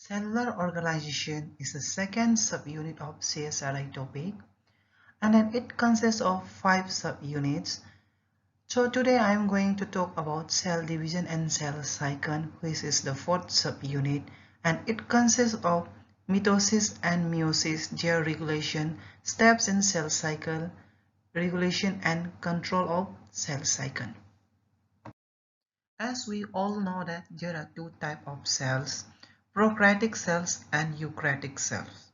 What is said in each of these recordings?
Cellular organization is the second subunit of CSRI topic, and then it consists of 5 subunits. So today I am going to talk about cell division and cell cycle, which is the fourth subunit, and it consists of mitosis and meiosis, their regulation, steps in cell cycle, regulation and control of cell cycle. As we all know that there are two types of cells, prokaryotic cells and eukaryotic cells.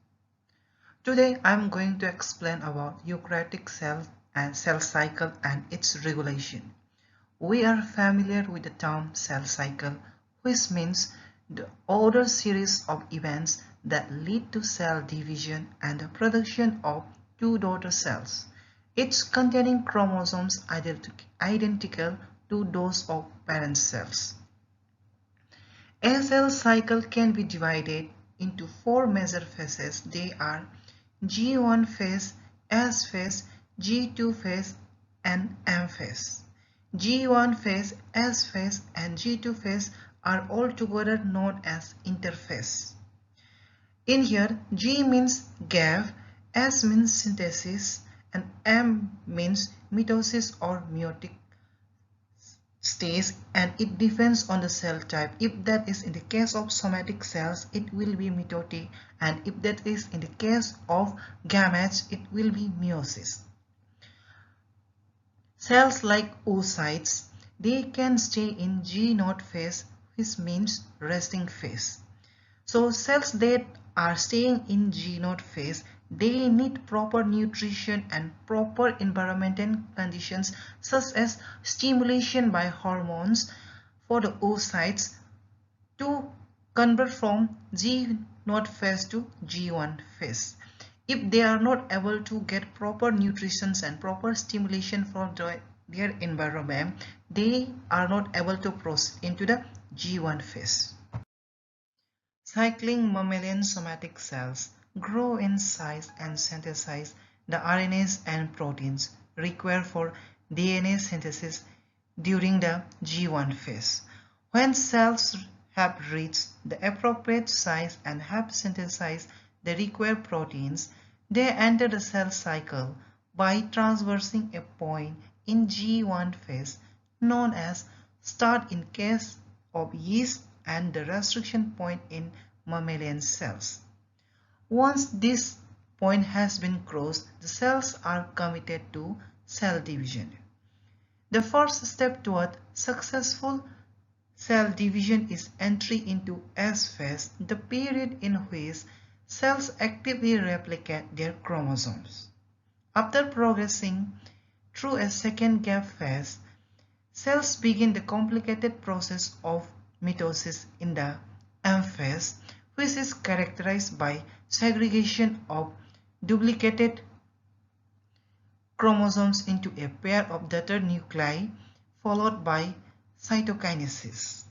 Today I am going to explain about eukaryotic cell and cell cycle and its regulation. We are familiar with the term cell cycle, which means the ordered series of events that lead to cell division and the production of two daughter cells, each containing chromosomes identical to those of parent cells. A cell cycle can be divided into four major phases. They are G1 phase, S phase, G2 phase, and M phase. G1 phase, S phase, and G2 phase are altogether known as interphase. In here, G means gap, S means synthesis, and M means mitosis or meiotic stage, and it depends on the cell type. If that is in the case of somatic cells, it will be mitotic, and if that is in the case of gametes, it will be meiosis. Cells like oocytes, they can stay in G0 phase, which means resting phase. So cells that are staying in G0 phase, they need proper nutrition and proper environmental conditions such as stimulation by hormones for the oocytes to convert from G0 phase to G1 phase. If they are not able to get proper nutrition and proper stimulation from their environment, they are not able to proceed into the G1 phase. Cycling mammalian somatic cells grow in size and synthesize the RNAs and proteins required for DNA synthesis during the G1 phase. When cells have reached the appropriate size and have synthesized the required proteins, they enter the cell cycle by traversing a point in G1 phase known as start in case of yeast and the restriction point in mammalian cells. Once this point has been crossed, the cells are committed to cell division. The first step toward successful cell division is entry into S phase, the period in which cells actively replicate their chromosomes. After progressing through a second gap phase, cells begin the complicated process of mitosis in the M phase, which is characterized by segregation of duplicated chromosomes into a pair of daughter nuclei, followed by cytokinesis.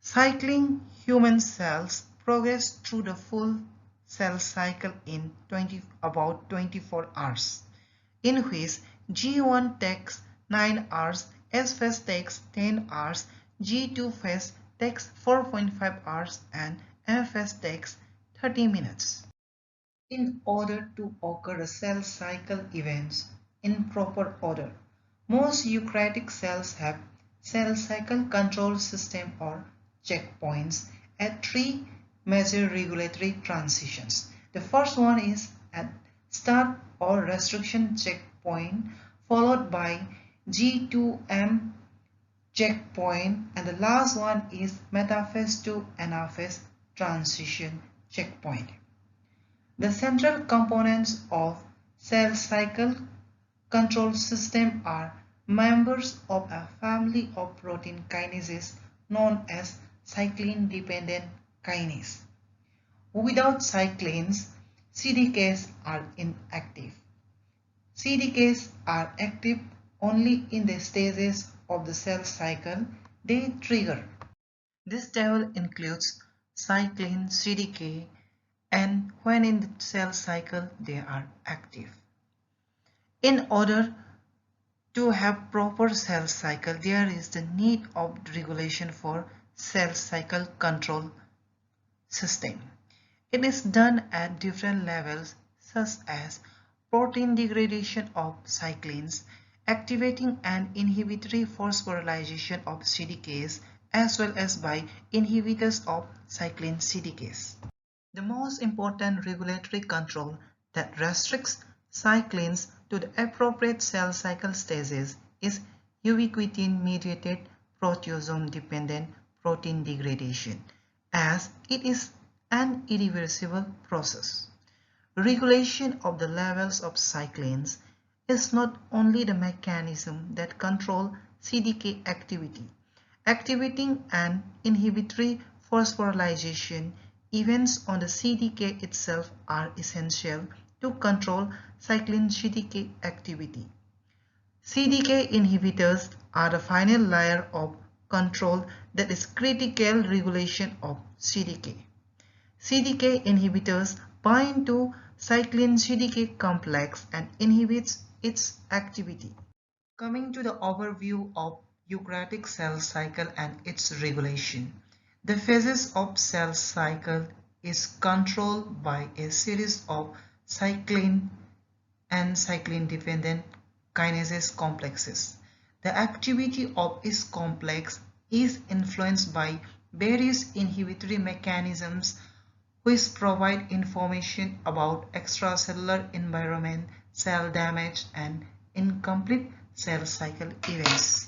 Cycling human cells progress through the full cell cycle in about 24 hours, in which G1 takes 9 hours, S phase takes 10 hours, G2 phase takes 4.5 hours, and M phase takes 30 minutes. In order to occur the cell cycle events in proper order, most eukaryotic cells have cell cycle control system or checkpoints at 3 major regulatory transitions. The first one is at start or restriction checkpoint, followed by G2M checkpoint, and the last one is metaphase to anaphase transition checkpoint. The central components of cell cycle control system are members of a family of protein kinases known as cyclin-dependent kinase. Without cyclins, CDKs are inactive. CDKs are active only in the stages of the cell cycle they trigger. This table includes cyclin, CDK, and when in the cell cycle they are active. In order to have proper cell cycle, there is the need of regulation for cell cycle control system. It is done at different levels such as protein degradation of cyclins, activating and inhibitory phosphorylation of CDKs, as well as by inhibitors of cyclin CDKs. The most important regulatory control that restricts cyclins to the appropriate cell cycle stages is ubiquitin-mediated proteasome-dependent protein degradation, as it is an irreversible process. Regulation of the levels of cyclins is not only the mechanism that controls CDK activity. Activating and inhibitory phosphorylation events on the CDK itself are essential to control cyclin CDK activity. CDK inhibitors are the final layer of control that is critical regulation of CDK. CDK inhibitors bind to cyclin CDK complex and inhibits its activity. Coming to the overview of eukaryotic cell cycle and its regulation. The phases of cell cycle is controlled by a series of cyclin and cyclin-dependent kinases complexes. The activity of each complex is influenced by various inhibitory mechanisms which provide information about extracellular environment, cell damage, and incomplete cell cycle events.